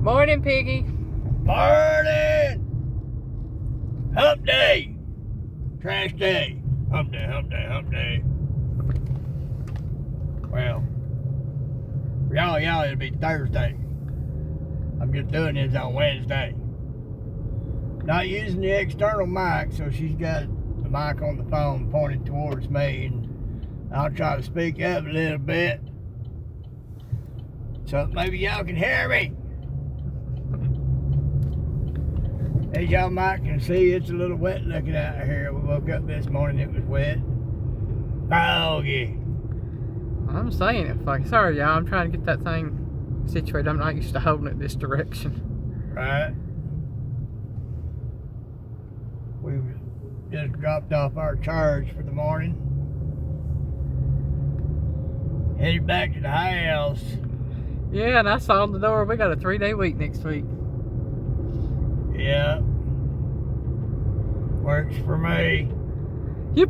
Morning, Piggy. Morning! Hump day! Trash day! Hump day, hump day, hump day. Well, for y'all it'll be Thursday. I'm just doing this on Wednesday. Not using the external mic, so she's got the mic on the phone pointed towards me, and I'll try to speak up a little bit so maybe y'all can hear me. As y'all might can see, it's a little wet looking out here. We woke up this morning, it was wet. Foggy. I'm saying it. Like, sorry, y'all. I'm trying to get that thing situated. I'm not used to holding it this direction. Right. We just dropped off our charge for the morning. Headed back to the house. Yeah, and I saw on the door we got a 3-day week next week. Yeah. Works for me. Yep.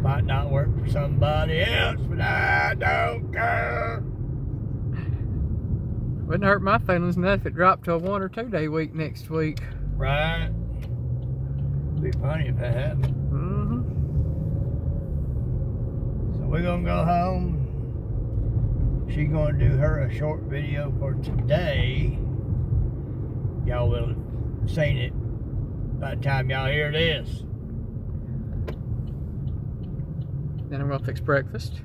Might not work for somebody else, but I don't care. Wouldn't hurt my feelings enough if it dropped to a 1 or 2 day week next week. Right. It'd be funny if that happened. Mm-hmm. So we're gonna go home. She's gonna do her a short video for today. Y'all will have seen it by the time y'all hear this. Then I'm gonna fix breakfast.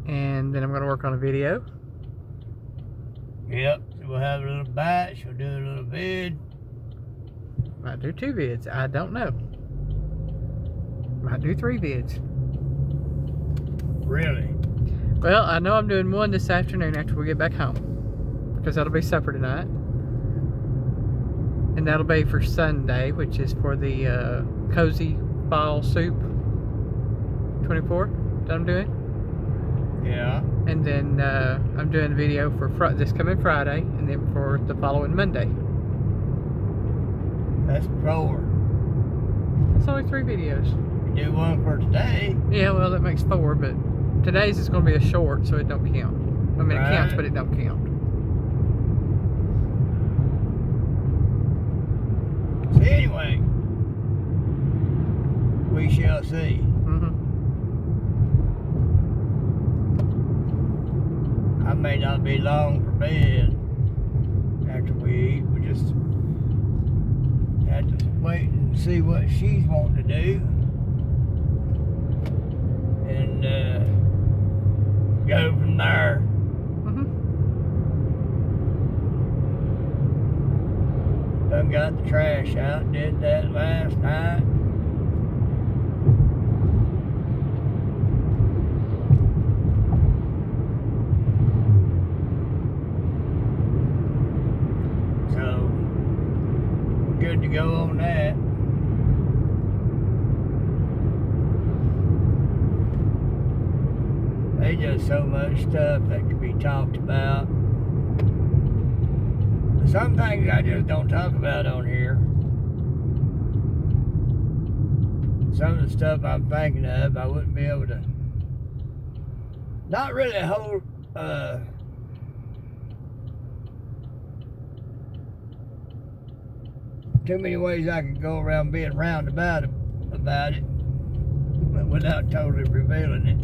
And then I'm gonna work on a video. Yep, so we'll have a little batch, we'll do a little vid. Might do 2 vids. I don't know. Might do 3 vids. Really? Well, I know I'm doing 1 this afternoon after we get back home, because that'll be supper tonight. And that'll be for Sunday, which is for the Cozy Ball Soup 24 that I'm doing. Yeah. And then I'm doing a video for this coming Friday, and then for the following Monday. That's 4. It's only 3 videos. You do one for today. Yeah, well, that makes 4, but today's is going to be a short, so it don't count. I mean, Right. it counts, but it don't count. So anyway, we shall see. Mm-hmm. I may not be long for bed after we eat. We just have to wait and see what she's wanting to do. And go from there. Mm-hmm. Done got the trash out, did that last night. So, we're good to go on that. There's just so much stuff that could be talked about. Some things I just don't talk about on here. Some of the stuff I'm thinking of, I wouldn't be able to. Not really hold. Too many ways I could go around being roundabout about it, but without totally revealing it.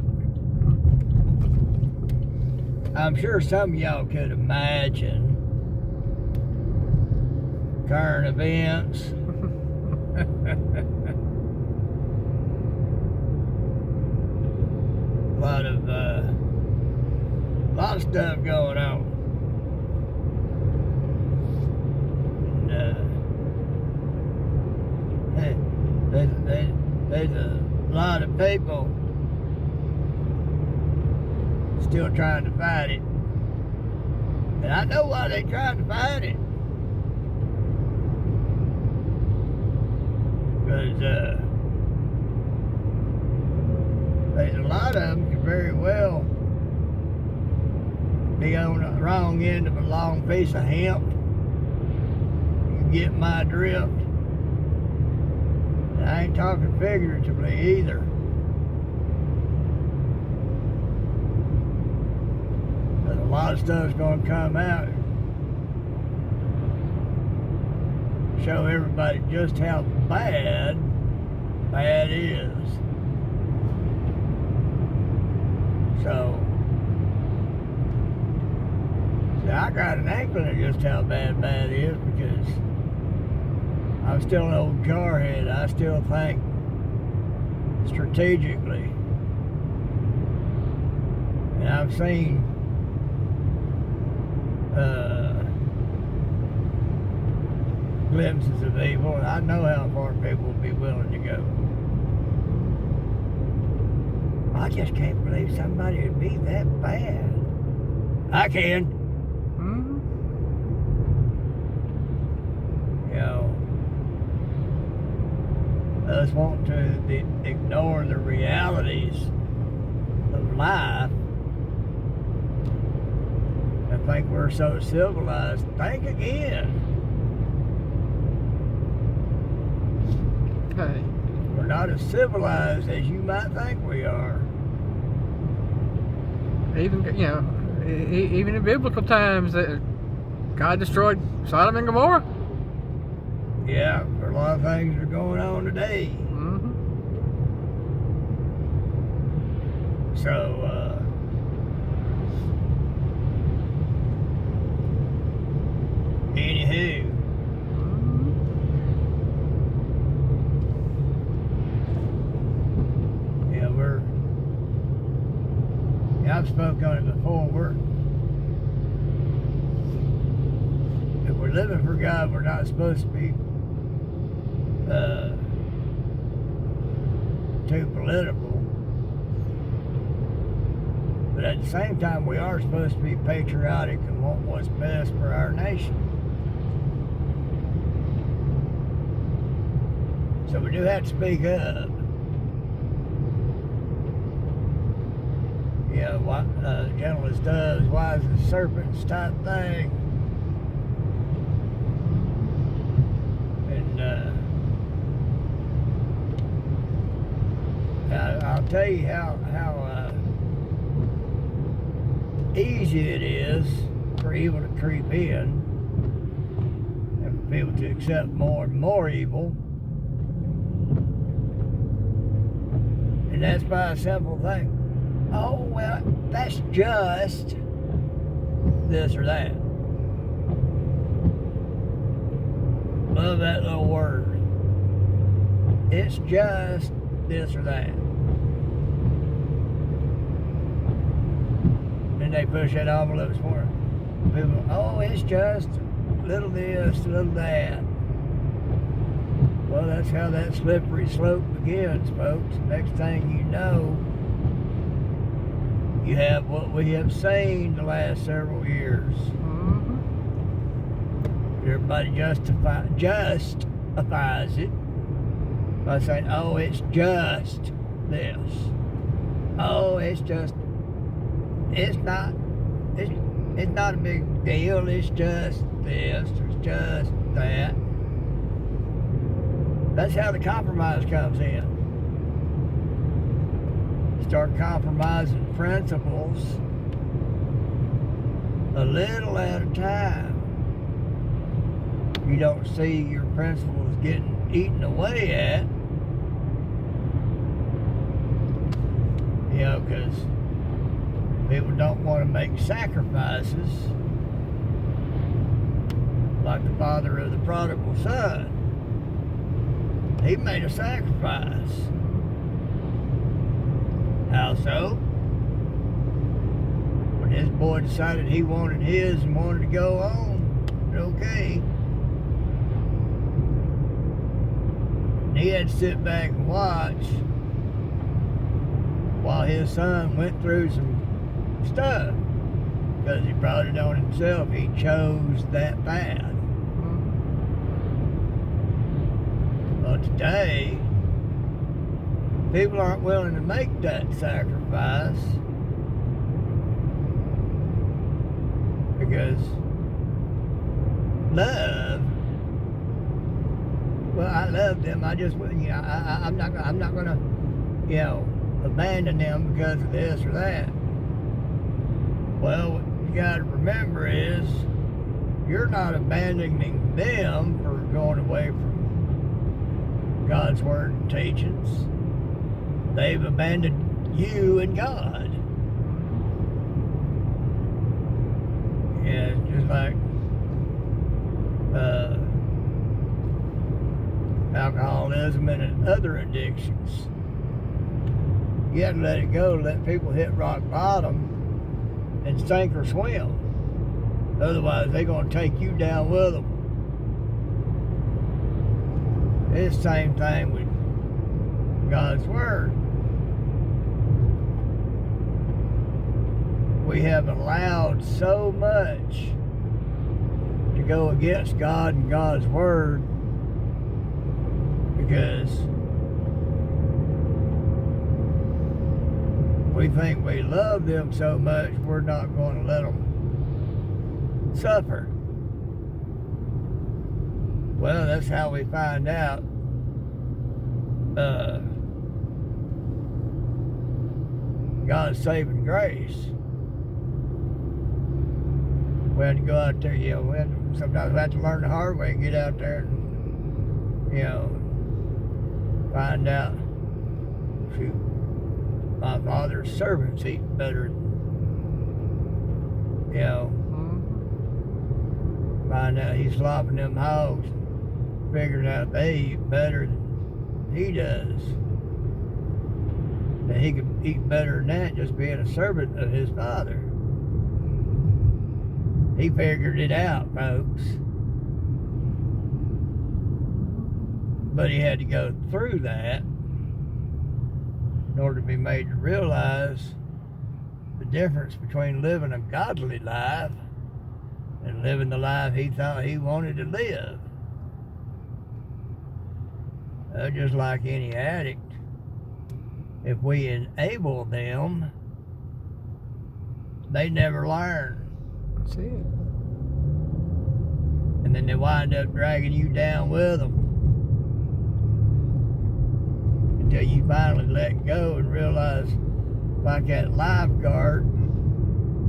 I'm sure some of y'all could imagine current events. A lot of stuff going on. And, there's a lot of people still trying to fight it. And I know why they're trying to fight it. Because there's a lot of them could very well be on the wrong end of a long piece of hemp. You get my drift. And I ain't talking figuratively either. lot of stuff's going to come out. Show everybody just how bad is. So, I got an inkling of just how bad is because I'm still an old jarhead. I still think strategically. And I've seen glimpses of evil, and I know how far people will be willing to go. I just can't believe somebody would be that bad. I can. Mm-hmm. You know, us wanting to ignore the realities of life and think we're so civilized. Think again. Hey. We're not as civilized as you might think we are. Even, you know, even in biblical times, that God destroyed Sodom and Gomorrah. Yeah, there are a lot of things that are going on today. Mm-hmm. So, anywho, I've spoken on it before. If we're living for God, we're not supposed to be too political. But at the same time, we are supposed to be patriotic and want what's best for our nation. So we do have to speak up. You know, gentle as doves, wise as serpents type thing. And I'll tell you how easy it is for evil to creep in and for people to accept more and more evil. And that's by a simple thing. Oh, well, that's just this or that. Love that little word. It's just this or that. And they push that envelope for it. People, oh, it's just little this, little that. Well, that's how that slippery slope begins, folks. Next thing you know, you have what we have seen the last several years. Mm-hmm. Everybody justifies it by saying, oh, it's just this. Oh, it's not a big deal. It's just this. It's just that. That's how the compromise comes in. Start compromising principles a little at a time. You don't see your principles getting eaten away at. You know, because people don't want to make sacrifices like the father of the prodigal son. He made a sacrifice. How so? When his boy decided he wanted his and wanted to go on, okay. And he had to sit back and watch while his son went through some stuff. Because he brought it on himself. He chose that path. Well, today, people aren't willing to make that sacrifice because love. Well, I love them. I just, you know, I'm not gonna, you know, abandon them because of this or that. Well, you got to remember is you're not abandoning them for going away from God's word and teachings. They've abandoned you and God. Yeah, it's just like alcoholism and other addictions. You have to let it go, let people hit rock bottom and sink or swim. Otherwise, they're going to take you down with them. It's the same thing with God's Word. We have allowed so much to go against God and God's Word because we think we love them so much, we're not going to let them suffer. Well, that's how we find out God's saving grace. We had to go out there, sometimes we have to learn the hard way and get out there and, find out, shoot, my father's servants eat better than, find out he's slopping them hogs, figuring out they eat better than he does. That he could eat better than that just being a servant of his father. He figured it out, folks. But he had to go through that in order to be made to realize the difference between living a godly life and living the life he thought he wanted to live. Just like any addict, if we enable them, they never learn. That's it. And then they wind up dragging you down with them until you finally let go and realize, like that lifeguard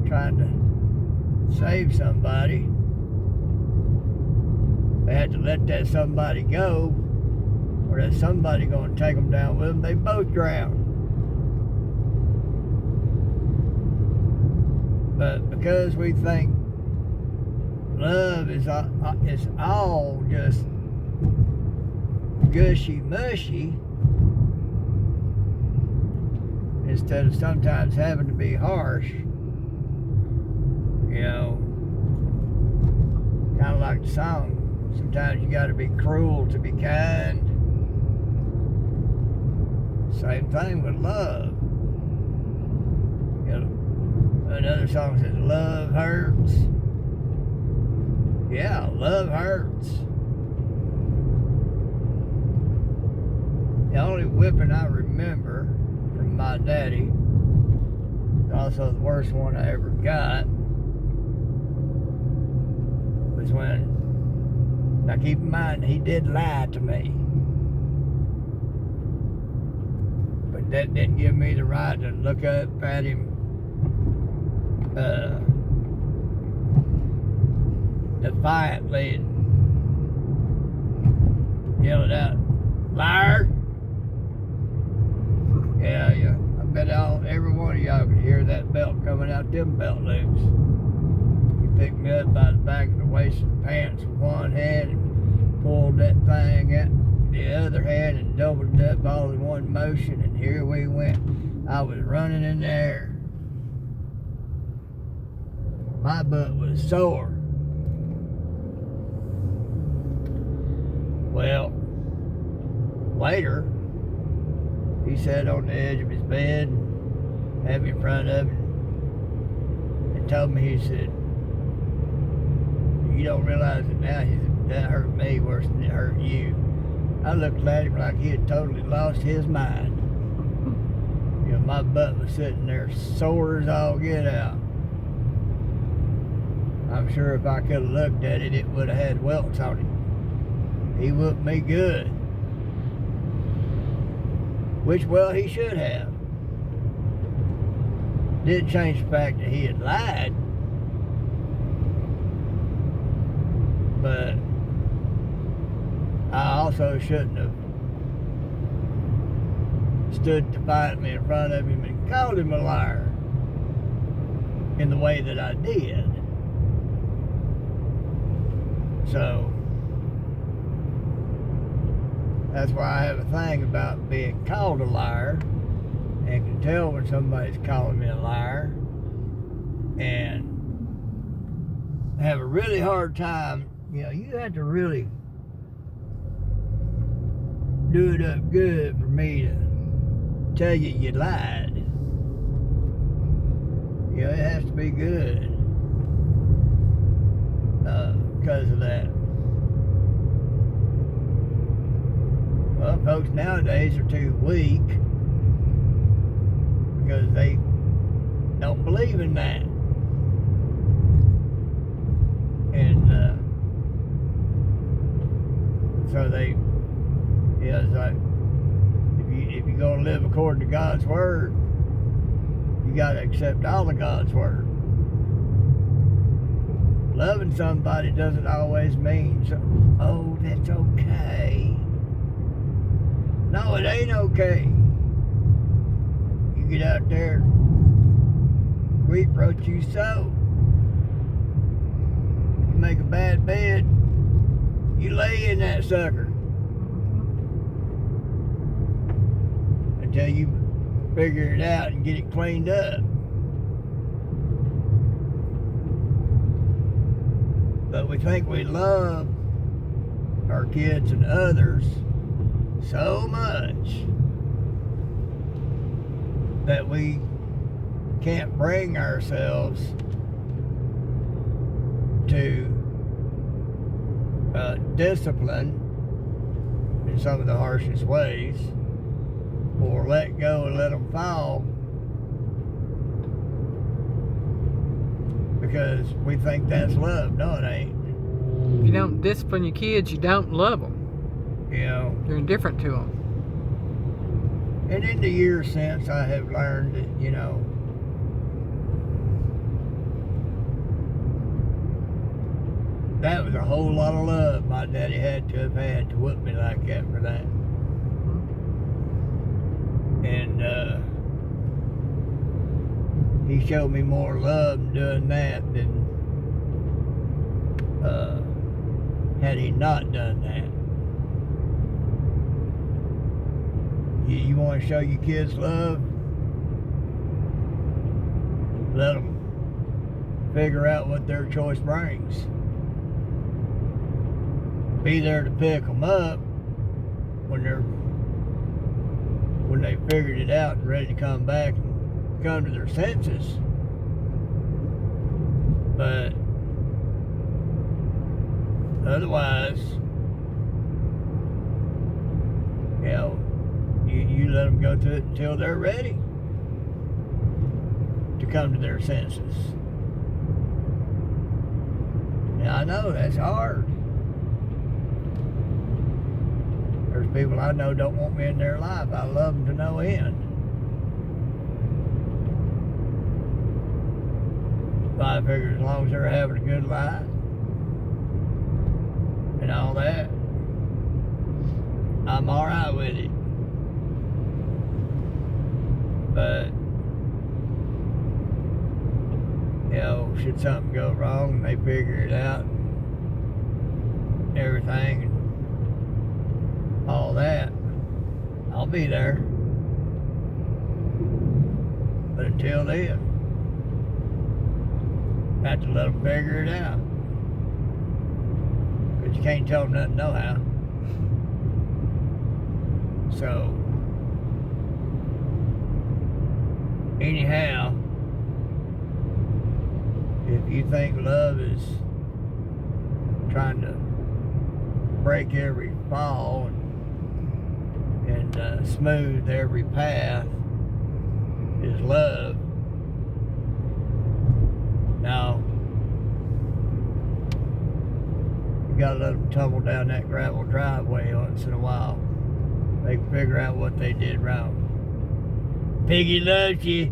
trying to save somebody, they had to let that somebody go, or that somebody going to take them down with them. They both drowned. But because we think love is all just gushy mushy, instead of sometimes having to be harsh, kind of like the song, sometimes you got to be cruel to be kind. Same thing with love. Another song says, love hurts. Yeah, love hurts. The only whipping I remember from my daddy, also the worst one I ever got, was when, now keep in mind, he did lie to me. But that didn't give me the right to look up at him defiantly and yell it out, liar. Yeah, I bet every one of y'all could hear that belt coming out them belt loops. He picked me up by the back of the waist of the pants with one hand and pulled that thing out the other hand and doubled it up all in one motion, and here we went. I was running in the air. My butt was sore. Well, later, he sat on the edge of his bed, had me in front of him, and told me, he said, you don't realize it now. He said, that hurt me worse than it hurt you. I looked at him like he had totally lost his mind. My butt was sitting there sore as all get out. I'm sure if I could have looked at it, it would have had welts on it. He whooped me good. Which, well, he should have. Didn't change the fact that he had lied. also shouldn't have stood defiantly in front of him and called him a liar in the way that I did. So that's why I have a thing about being called a liar, and can tell when somebody's calling me a liar, and have a really hard time. You know, you have to really do it up good for me to tell you you lied. You know, it has to be good because of that. Well, folks nowadays are too weak because they don't believe in that. And so they, yeah, it's like, if you're going to live according to God's word, you got to accept all of God's word. Loving somebody doesn't always mean, oh, that's okay. No, it ain't okay. You get out there and reap what you sow. You make a bad bed, you lay in that sucker until you figure it out and get it cleaned up. But we think we love our kids and others so much that we can't bring ourselves to discipline in some of the harshest ways, or let go and let them fall, because we think that's love. No, it ain't. If you don't discipline your kids, you don't love them. You know, You're indifferent to them. and in the years since, I have learned that, you know, that was a whole lot of love my daddy had to have had to whoop me like that for that. And he showed me more love in doing that than had he not done that. You want to show your kids love? Let them figure out what their choice brings. Be there to pick them up when they figured it out and ready to come back and come to their senses. But otherwise, you know, you let them go through it until they're ready to come to their senses. Now, I know that's hard. There's people I know don't want me in their life. I love them to no end. But I figure as long as they're having a good life and all that, I'm all right with it. But, you know, should something go wrong and they figure it out and everything and all that, I'll be there. But until then, I have to let them figure it out. Because you can't tell them nothing no how. So, anyhow, if you think love is trying to break every fall and smooth every path is love, now you gotta let them tumble down that gravel driveway once in a while. They can figure out what they did wrong. Piggy loves you.